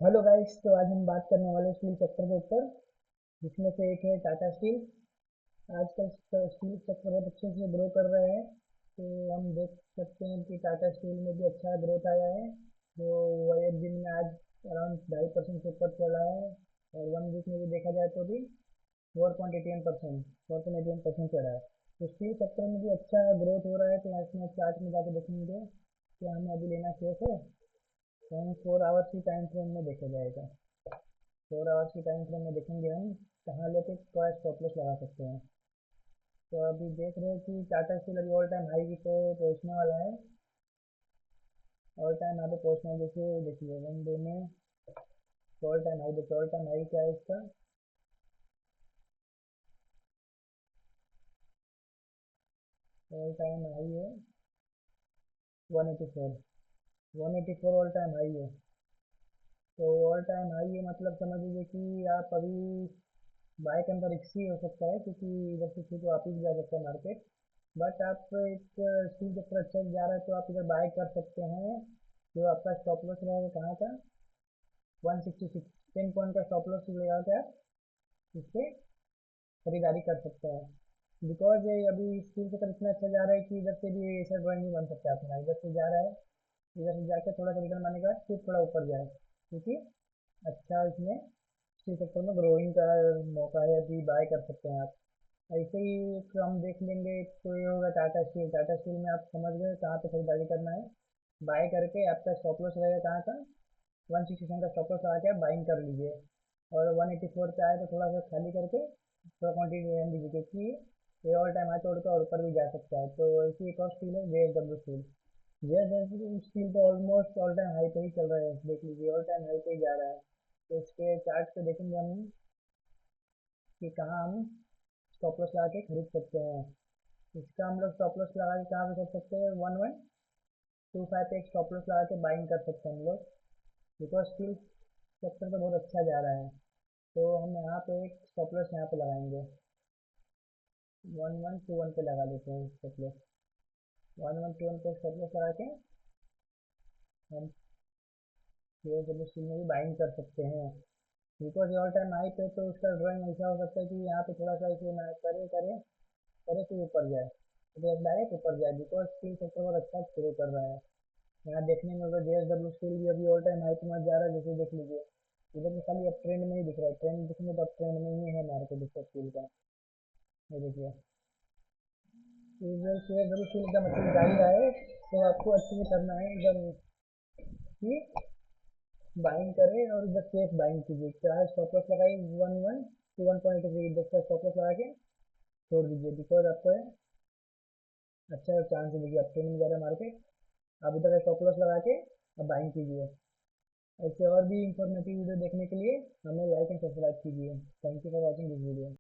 Hello guys, तो आज हम बात करने वाले स्टील सेक्टर के ऊपर, जिसमें से एक है टाटा स्टील। आजकल स्टील सेक्टर बहुत अच्छे से ग्रो कर रहे हैं। तो हम देख सकते हैं कि टाटा स्टील में भी अच्छा ग्रोथ आया है, जो वो एक दिन में आज अराउंड 2.5% से ऊपर चला है। और 1 वीक में भी देखा जाए तो भी 4.81% चढ़ा है। तो स्टील सेक्टर में भी अच्छा ग्रोथ हो रहा है। तो यहाँ इसमें चार्ट में जाकर देखेंगे कि हमें अभी लेना शेष है, तो हम 4 आवर्स की टाइम फ्रेम में देखा जाएगा। 4 आवर्स की टाइम फ्रेम में देखेंगे हम कहाँ लेके क्या स्टॉप लॉस लगा सकते हैं। तो अभी देख रहे हैं कि टाटा स्टील अभी ऑल टाइम हाई पे पहुंचने वाला है। ऑल टाइम यहाँ पे पहुंचने जैसे देखिए 1 डे में ऑल टाइम हाई देखिए। ऑल टाइम हाई क्या है इसका? ऑल टाइम हाई है 184। 184 ऑल टाइम हाई है। तो ऑल टाइम हाई है मतलब समझ लीजिए कि आप अभी बाय के अंदर रिक्स ही हो सकता है, क्योंकि इधर से फिर वापिस भी जा सकता है मार्केट। बट आप एक स्टील के ऊपर अच्छा जा रहा है तो आप इधर बाय कर सकते हैं। जो आपका स्टॉप लॉस रहेगा कहाँ का? 166। 10 पॉइंट का स्टॉप लॉस लगा के आप इससे खरीदारी कर सकते हैं। बिकॉज ये अभी स्टील के तरफ इतना अच्छा जा रहा है कि इधर से भी ऐसा ड्राइंग नहीं बन सकता अपना। इधर से जा रहा है, इधर से जाके थोड़ा सा रिटर्न आने के बाद फिर थोड़ा ऊपर जाए, क्योंकि अच्छा इसमें स्टील सेक्टर में ग्रोइंग का मौका है, अभी बाय कर सकते हैं आप। ऐसे ही एक हम देख लेंगे तो ये होगा टाटा स्टील। टाटा स्टील में आप समझ गए कहाँ पे खरीदारी करना है। बाय करके आपका स्टॉप लॉस रहेगा कहाँ का? 167 का स्टॉप लॉस लगा के आप बाइंग कर लीजिए। और 184 पे आए तो थोड़ा सा खाली करके थोड़ा क्वान्टिटी रहने दीजिए, क्योंकि ये ऑल टाइम हाई तोड़ के और ऊपर भी जा सकता है। तो ऐसी एक और स्टील है JSW स्टील। JSW स्टील तो ऑलमोस्ट ऑल टाइम हाई पे ही चल रहा है, देख लीजिए ऑल टाइम हाई पे ही जा रहा है। तो इसके चार्ट पे देखेंगे हम कि कहाँ हम स्टॉप लॉस लगा के खरीद सकते हैं। इसका हम लोग स्टॉप लॉस लगा के कहाँ पे कर सकते हैं? 1125 पे एक स्टॉप लॉस लगा के बाइंग कर सकते हैं हम लोग। बिकॉज स्टील सेक्टर तो बहुत अच्छा जा रहा है। तो हम यहाँ पे एक स्टॉप लॉस यहाँ पे लगाएंगे। 1121 पे लगा लेते हैं स्टॉप लॉस। 1121 पे स्टॉप लॉस लगा के हम JSW स्टील में भी बाइंग कर सकते हैं। बिकॉज ऑल टाइम हाई पे तो उसका ड्राइंग ऐसा हो सकता है कि यहाँ पे थोड़ा सा इसे ना करे करे करे फिर ऊपर जाए, तो डायरेक्ट ऊपर जाए। बिकॉज स्टील सेक्टर बहुत अच्छा ग्रो कर रहा है। यहाँ देखने में अगर JSW स्टील भी अभी ऑल टाइम हाई पे मत जा रहा है, जैसे देख लीजिए इधर भी खाली अब ट्रेंड में ही दिख रहा है। ट्रेंड दिखने तो अब ट्रेंड में ही है मार्केट इसका स्टील का। ये देखिए इधर JSW स्टील एकदम अच्छे से जा ही रहा है। तो आपको अच्छे से करना है एकदम कि बाइंग करें और इधर सेफ बाइंग कीजिए। चाहे स्टॉप लॉस लगाइए 11 to 1.8 इंडेक्स का स्टॉप लॉस लगा के छोड़ दीजिए। बिकॉज आपको अच्छा चांस देखिए अब ट्रेंड में जा रहा है मार्केट। आप इधर का स्टॉप लॉस लगा के अब बाइंग कीजिए। ऐसे और भी इंफॉर्मेटिव वीडियो देखने के लिए हमें लाइक एंड सब्सक्राइब कीजिए। Thank you for watching this video.